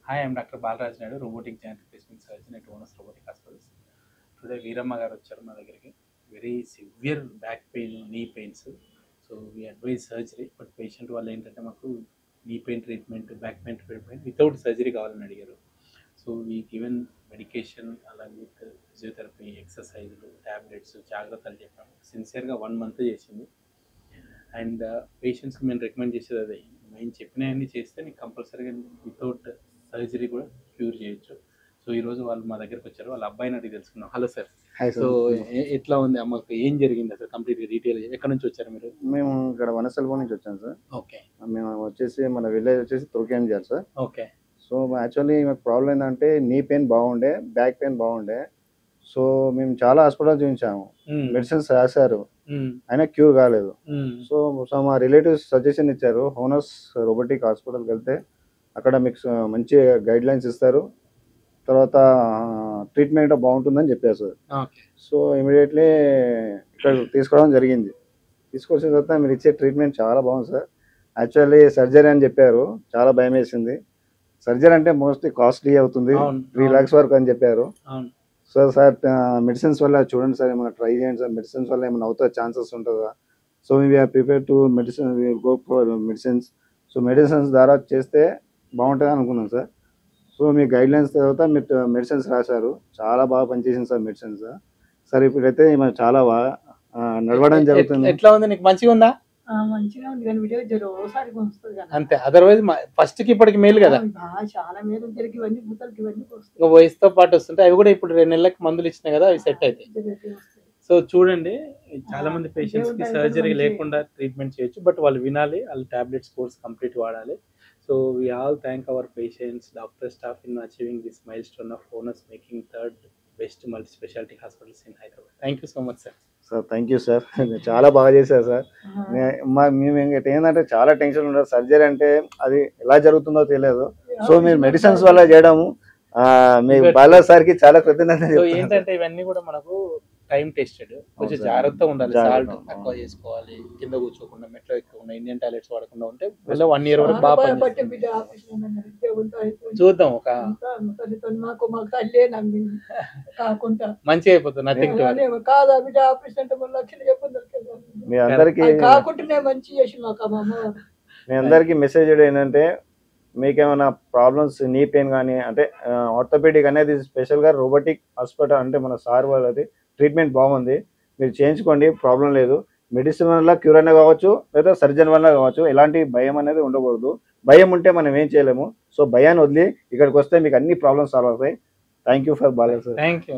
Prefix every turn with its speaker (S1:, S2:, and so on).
S1: Hi, I'm Dr. Balraj Naidu, robotic joint replacement surgeon at Onus Robotic Hospitals. Today, Veeramma garu vacharu ma daggiriki. Very severe back pain, knee pains. So we advise surgery, but patient వాళ్ళు ఏంటంటే మాకు knee pain treatment, back pain treatment without surgery కావాలని అడిగారు. So we given medication along with physiotherapy, exercises, tablets, జాగ్రత్తలు చెప్పాము. సిన్సియర్గా 1 month చేసింది. And పేషెంట్స్కి మేము రికమెండ్ చేసేది అదే, మేము చెప్పినవన్నీ చేస్తే నీకు కంపల్సరీగా వితౌట్ సర్జరీ కూడా క్యూర్ చేయొచ్చు. సో ఈరోజు వాళ్ళు మా దగ్గరకు వచ్చారు, వాళ్ళ అబ్బాయిని అడిగి తెలుసుకున్నాం. Hello sir. సో ఎట్లా ఉంది అమ్మకు, ఏం జరిగింది అసలు కంప్లీట్గా డీటెయిల్? ఎక్కడ నుంచి వచ్చారు మీరు?
S2: మేము ఇక్కడ వనసల్పూర్ నుంచి వచ్చాం సార్.
S1: ఓకే.
S2: మేము వచ్చేసి మన విలేజ్ వచ్చేసి తుర్కేంజల్ సార్.
S1: ఓకే.
S2: సో యాక్చువల్లీ మాకు ప్రాబ్లం ఏంటంటే నీ పెయిన్ బాగుండే, బ్యాక్ పెయిన్ బాగుండే. సో మేము చాలా హాస్పిటల్ చూపించాము, మెడిసిన్స్ రాశారు, అయినా క్యూర్ కాలేదు. సో సో మా రిలేటివ్స్ సజెషన్ ఇచ్చారు, హోనస్ రోబోటిక్ హాస్పిటల్కి వెళ్తే అక్కడ మీకు మంచి గైడ్ లైన్స్ ఇస్తారు, తర్వాత ట్రీట్మెంట్ బాగుంటుందని చెప్పారు సార్. సో ఇమీడియట్లీ ఇక్కడ తీసుకోవడం జరిగింది. తీసుకొచ్చిన తర్వాత మీరు ఇచ్చే ట్రీట్మెంట్ చాలా బాగుంది సార్. యాక్చువల్లీ సర్జరీ అని చెప్పారు, చాలా భయం వేసింది. సర్జరీ అంటే మోస్ట్లీ కాస్ట్లీ అవుతుంది, 3 lakhs వరకు అని చెప్పారు. సో సార్ మెడిసిన్స్ వల్ల చూడండి సార్, ఏమైనా ట్రై చేయండి సార్, మెడిసిన్స్ వల్ల ఏమైనా అవుతా ఛాన్సెస్ ఉంటుందా? So we're prepare to medicine, go for medicines. So medicines ద్వారా చేస్తే బాగుంటుంది అనుకున్నాం సార్. సో మీ గైడ్ లైన్స్ తర్వాత మీరు మెడిసిన్స్ రాశారు, చాలా బాగా పనిచేసింది సార్ మెడిసిన్స్. సార్ ఇప్పుడైతే చాలా బాగా నడవడం జరుగుతుంది.
S1: ఎట్లా ఉంది, నీకు మంచిగా ఉందా?
S3: మంచిగా ఉంది కానీ వీడియో జరోసారి వస్తుంది కదా
S1: అంతే, అదర్వైజ్ ఫస్ట్ కి ఇప్పటికి మేలు కదా.
S3: చాలా మేలు జరిగి ఇవన్నీ ముద్దలకి ఇవన్నీ వస్తాయి,
S1: ఇంకా వయసుతో పాటు వస్తుంటాయి. అవి కూడా ఇప్పుడు 2 నెలలకు మందులు ఇచ్చినాయి కదా, అవి సెట్ అవుతాయి. సో చూడండి, చాలా మంది పేషెంట్స్ కి సర్జరీ లేకుండా ట్రీట్మెంట్ చేయొచ్చు, బట్ వాళ్ళు వినాలి, వాళ్ళు టాబ్లెట్స్ కోర్స్ కంప్లీట్ వాడాలి. So we all thank our patients, doctor, staff in achieving this mile stone of onus making 3rd best multi speciality hospitals in Hyderabad. Thank you so much sir.
S2: Sir thank you sir, చాలా బాగా చేశారు sir. మేము ఏంటంటే చాలా tension ఉంటారు, surgery అంటే అది ఎలా జరుగుతుందో తెలియదు. సో మీరు మెడిసిన్స్ వల్ల చేయడము మీ బాలా సార్కి చాలా కృతజ్ఞతలు.
S1: ఏంటంటే ఇవన్నీ కూడా మనకు టైం టెస్టెడ్, కొంచెం జాగ్రత్తగా ఉండాలి. సాల్ట్ తక్కువ చేసుకోవాలి, కింద కూర్చోకుండా, మెట్లో ఎక్కకుండా, ఇండియన్ టాయిలెట్స్ వాడకుండా ఉంటే 1 year వరకు బాగా చూద్దాం. ఒక మంచిగా అయిపోతుంది, నథింగ్
S2: మీ అందరికి మీ అందరికి మెసేజ్ ఏంటంటే, మీకేమైనా ప్రాబ్లమ్స్, నీ పెయిన్ కానీ అంటే ఆర్థోపెడిక్ అనేది స్పెషల్గా రోబోటిక్ హాస్పిటల్ అంటే మన సార్ వాళ్ళది ట్రీట్మెంట్ బాగుంది, మీరు చేయించుకోండి, ప్రాబ్లం లేదు. మెడిసిన్ వల్ల క్యూర్ అయినా కావచ్చు, లేదా సర్జన్ వల్ల కావచ్చు, ఎలాంటి భయం అనేది ఉండకూడదు. భయం ఉంటే మనం ఏం చేయలేము. సో భయాన్ని వదిలి ఇక్కడికి వస్తే మీకు అన్ని ప్రాబ్లమ్స్ సాల్వ్ అవుతాయి. Thank you for Bala sir.
S1: Thank you.